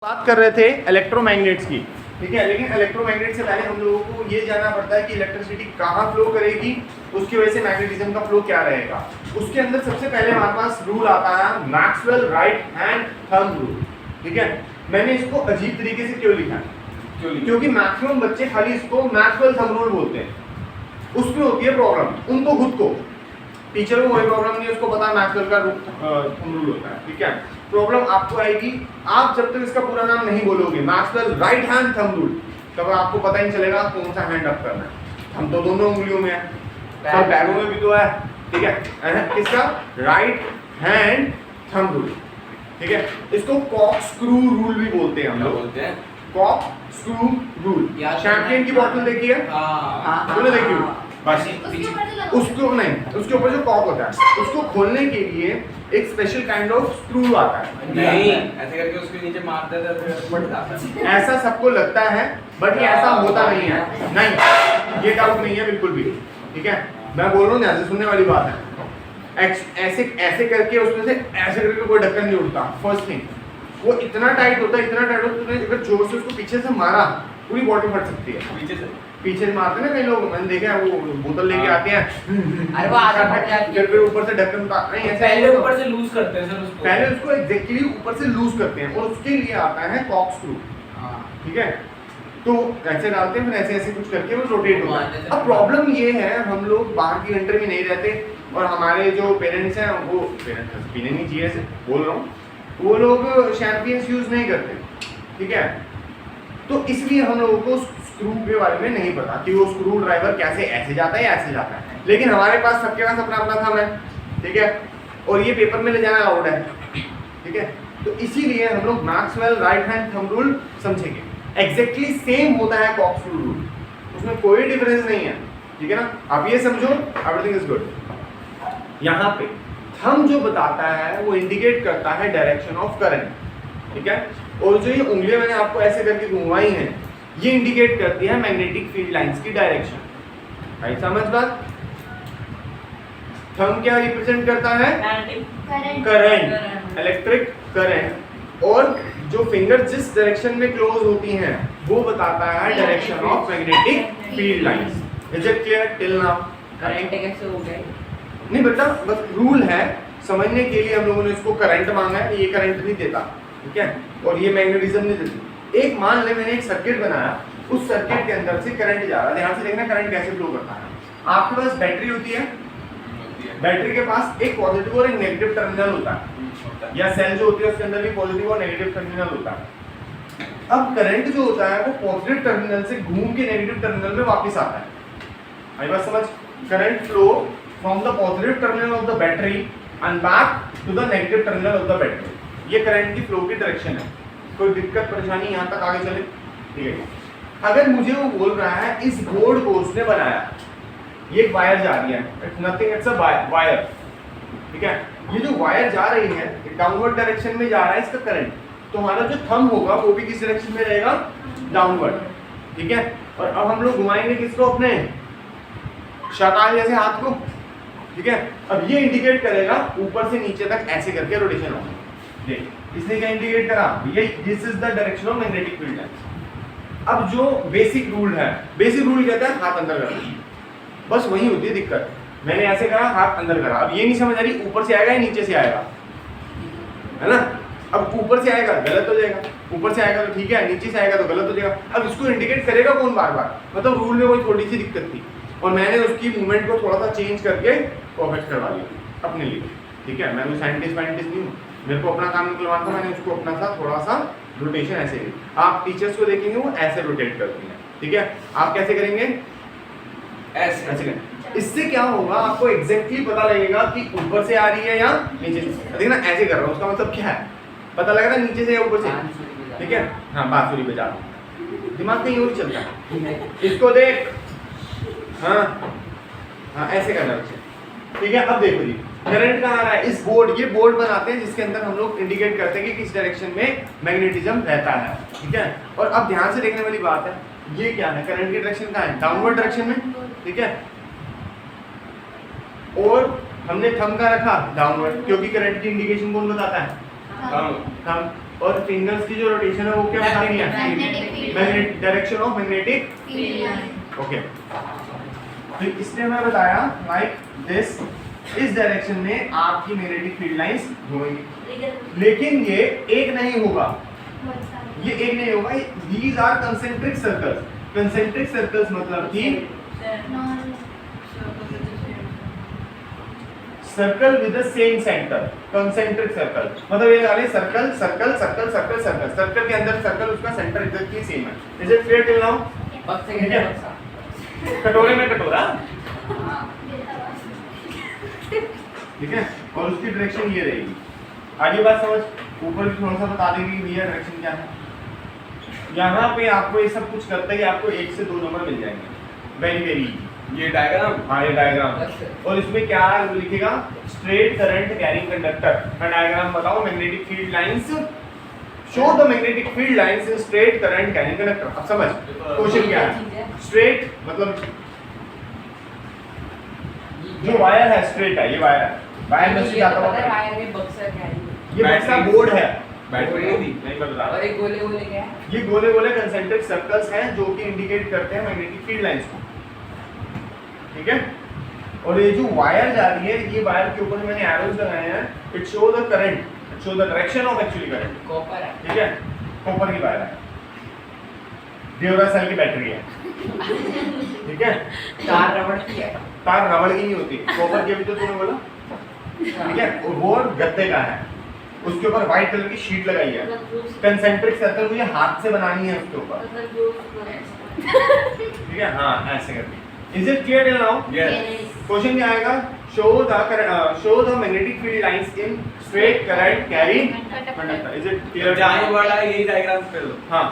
बात कर रहे थे इलेक्ट्रोमैग्नेट्स की, ठीक है। लेकिन इलेक्ट्रोमैग्नेट से पहले हम लोगों को ये जानना पड़ता है कि इलेक्ट्रिसिटी कहाँ फ्लो करेगी, उसकी वजह से मैग्नेटिज्म का फ्लो क्या रहेगा। उसके अंदर सबसे पहले हमारे पास रूल आता है Maxwell right hand thumb rule, ठीक है। मैंने इसको अजीब तरीके से क्यों लिखा है, क्योंकि मैक्सिमम बच्चे खाली इसको मैक्सवेल थंब रूल बोलते हैं, उसमें होती है प्रॉब्लम उनको खुद को, टीचर को कोई प्रॉब्लम नहीं है, उसको पता है मैक्सवेल का थंब रूल होता है, ठीक है। प्रॉब्लम आपको आएगी आप जब तक इसका पूरा नाम नहीं बोलोगे Maxwell right hand thumb rule, तब आपको पता ही नहीं चलेगा कौन सा हैंड अप करना है। हम तो दोनों उंगलियों में है, और पैरों में भी तो है, ठीक है। किसका राइट हैंड थंब रूल, ठीक है। इसको कॉक स्क्रू रूल भी बोलते हैं हम लोग, बोलते हैं कॉक स्क्रू रूल। शैंपेन की बोतल देखी है, तूने देखी हो? बस उसको नहीं, उसके ऊपर जो कॉक होता है उसको खोलने के लिए एक स्पेशल काइंड ऑफ स्क्रू आता है। नहीं, ऐसे करके उसके नीचे मार देता है तो फट जाता है। ऐसा सबको लगता है बट ये ऐसा होता नहीं है, नहीं ये डाउट नहीं है बिल्कुल भी, ठीक है। मैं बोल रहा हूँ ध्यान से सुनने वाली बात है। ऐसे ऐसे करके उसमें से ऐसे करके कोई ढक्कन नहीं उठता। फर्स्ट थिंग वो इतना टाइट होता है, इतना टाइट होता है, तूने अगर जोर से उसको पीछे से मारा पूरी बॉडी फट सकती है। पीछे से मारते हैं ना कई लोग, मैंने देखा है, वो बोतल लेके आते हैं, अरे वो आधा फट जाती है, फिर ऊपर से ढक्कन उतार नहीं, ऐसे पहले ऊपर से लूज करते हैं सर उसको, पहले उसको एग्जैक्टली ऊपर से लूज करते हैं और उसके लिए आता है कॉक स्क्रू, ठीक है। तो ऐसे डालते हैं, फिर ऐसे ऐसे कुछ करके वो रोटेट होता है। अब प्रॉब्लम ये है हम लोग बाहर की कंट्री में नहीं रहते और हमारे जो पेरेंट्स हैं वो पेरेंट्स पीने नहीं चाहिए से बोल रहा हूँ, वो लोग शैम्पियंस यूज नहीं करते, ठीक है। तो इसलिए हम लोगों को स्क्रू के बारे में नहीं पता कि वो स्क्रू ड्राइवर कैसे ऐसे जाता है या ऐसे जाता है। लेकिन हमारे पास सबके पास अपना अपना थंब है, ठीक है, और ये पेपर में ले जाना अलाउड है, ठीक है। तो इसीलिए हम लोग Maxwell right hand thumb rule समझेंगे। एग्जैक्टली सेम होता है कॉक स्क्रू रूल, उसमें कोई डिफरेंस नहीं है, ठीक है ना। आप ये समझो एवरीथिंग इज गुड। यहाँ पे थंब जो बताता है वो इंडिकेट करता है डायरेक्शन ऑफ करंट, ठीक है। और जो ये उंगलियां मैंने आपको ऐसे करके घुमाई हैं ये इंडिकेट करती है मैग्नेटिक फील्ड लाइंस की डायरेक्शन, भाई समझ बात। थंब क्या रिप्रेजेंट करता है, करंट, इलेक्ट्रिक करंट, और जो फिंगर जिस डायरेक्शन में क्लोज होती हैं वो बताता है direction of magnetic field lines. Is it clear till now? Current कैसे हो गए? नहीं बेटा, बस रूल है समझने के लिए हम लोगों ने इसको करंट मांगा है, ये करंट नहीं देता, ठीक है, और ये मैग्नेटिज्म नहीं देती। एक मान ले मैंने एक सर्किट बनाया, उस सर्किट के अंदर से करंट जा रहा है, ध्यान से देखना करंट कैसे फ्लो करता है। आपके पास बैटरी होती है, बैटरी के पास एक पॉजिटिव और एक नेगेटिव टर्मिनल होता है, या सेल जो होती है उसके अंदर भी पॉजिटिव और नेगेटिव टर्मिनल होता है। अब करंट जो होता है वो पॉजिटिव टर्मिनल से घूम के नेगेटिव टर्मिनल में वापस आता है, आई बात समझ। Current flow from the positive terminal of the battery and back to the negative terminal of the battery, ये करंट की फ्लो की डायरेक्शन है। कोई दिक्कत परेशानी यहाँ तक आगे चले, ठीक है। अगर मुझे वो बोल रहा है इस बोर्ड को उसने बनाया, ये एक वायर जा रही है, it's nothing, it's a wire, ठीक है। ये जो वायर जा रही है डाउनवर्ड डायरेक्शन में जा रहा है इसका करंट, तो हमारा जो थंब होगा वो भी किस डायरेक्शन में रहेगा, डाउनवर्ड, ठीक है। और अब हम लोग घुमाएंगे किसको, अपने शैतान जैसे हाथ को, ठीक है। अब ये इंडिकेट करेगा ऊपर से नीचे तक ऐसे करके रोटेशन होगा। देख इसने क्या इंडिकेट करा, ये this is the direction of magnetic field lines. अब जो बेसिक रूल है, बेसिक रूल कहता है हाथ अंदर करना, बस वही होती है दिक्कत। मैंने ऐसे करा, हाथ अंदर करा, अब ये नहीं समझ आ रही ऊपर से आएगा या नीचे से आएगा, है ना। अब ऊपर से आएगा गलत हो जाएगा, ऊपर से आएगा तो ठीक है, नीचे से आएगा तो गलत हो जाएगा। अब इसको इंडिकेट करेगा कौन बार बार, मतलब रूल में कोई थोड़ी सी दिक्कत थी और मैंने उसकी मूवमेंट को थोड़ा सा चेंज करके परफेक्ट करवा लिया अपने लिए, ठीक है। मैं कोई साइंटिस्ट नहीं हूँ, मेरे को अपना काम निकलवाना था, मैंने उसको अपना सा थोड़ा सा रोटेशन ऐसे ही। आप टीचर्स को देखेंगे वो ऐसे रोटेट करती हैं, ठीक है। आप कैसे करेंगे, ऐसे ऐसे करेंगे। इससे क्या होगा, आपको एग्जैक्टली पता लगेगा कि ऊपर से आ रही है या नीचे से। देखना ऐसे कर रहा हूँ, उसका मतलब क्या है पता लगेगा, नीचे से या ऊपर से, ठीक है। हाँ बांसुरी बजा दो, दिमाग कहीं और चलता है। इसको देख, हाँ हाँ ऐसे करना बच्चे, ठीक है। अब देखो जी करंट कहाँ आ रहा है, इस बोर्ड, ये बोर्ड बनाते हैं जिसके अंदर हम लोग इंडिकेट करते हैं कि किस डायरेक्शन में मैग्नेटिज्म रहता है, ठीक है। और अब ध्यान से देखने वाली बात है, ये क्या है, करंट की डायरेक्शन कहाँ है, डाउनवर्ड डायरेक्शन में, ठीक है। और हमने थंब का रखा डाउनवर्ड, क्योंकि करंट की इंडिकेशन कौन बताता है, थंब। और फिंगर्स की जो रोटेशन है वो क्या बता रही है? Magnetic field. Magnetic direction of magnetic. Field line. Okay, तो इसने हमें बताया लाइक दिस, इस डायरेक्शन में आपकी मैग्नेटिक फील्ड लाइंस होंगी, लेकिन ये एक नहीं होगा, ये एक नहीं होगा, these are concentric circles. Concentric circles मतलब कि circle with the same centre, concentric circle मतलब ये वाले circle circle circle circle circle, circle के अंदर सर्कल, उसका सेंटर एग्जैक्टली सेम है। Is it clear till now? बक्से के ठीक है। अंदर बक्सा। कटोरे में कटोरा, हाँ। ठीक है, और उसकी डायरेक्शन ये रहेगी। आगे बात समझ, ऊपर भी थोड़ा सा बता देंगे कि भैया डायरेक्शन क्या है। यहाँ पे आपको ये सब कुछ करते ही आपको 1 से 2 नंबर मिल जाएंगे, वेरी वेरी। ये डायग्राम, हाँ ये डायग्राम, और इसमें क्या लिखेगा? Straight current carrying conductor. Diagram बताओ, magnetic field lines, show the magnetic field lines in straight current carrying conductor. अब समझ क्वेश्चन क्या है? स्ट्रेट मतलब जो वायर है स्ट्रेट है, ये वायर है, वायर में से ये जाता तो पता है हुआ वायर में बक्सा क्या है। ये बक्सा बोर्ड है, बैटरी नहीं थी। नहीं बता और रहा। एक गोले गोले क्या है? ये गोले गोले कंसेंट्रिक सर्कल्स हैं जो कि इंडिकेट करते हैं मैग्नेटिक फील्ड लाइंस को, ठीक है। और ये जो वायर जा रही है, ये वायर के ऊपर मैंने एरोज लगाए हैं, it show the current, it show the direction of actually current, copper है। ठीक है। कॉपर की वायर है, ड्यूरासेल की बैटरी है, ठीक है। तार रबड़ की है। तार रबड़ की नहीं होती, कॉपर की, अभी तो तूने बोला, ठीक है। और वो गद्दे का है, उसके ऊपर व्हाइट कलर की शीट लगाई है। कंसेंट्रिक सर्कल मुझे हाथ से बनानी है उसके ऊपर, ठीक है। हाँ ऐसे करके। Is it clear till now? Yes. Question क्या आएगा? Show the magnetic field lines in straight current carrying conductor. Is it clear? जहाँ ये वर्ड आए यही डायग्राम पे लो। हाँ,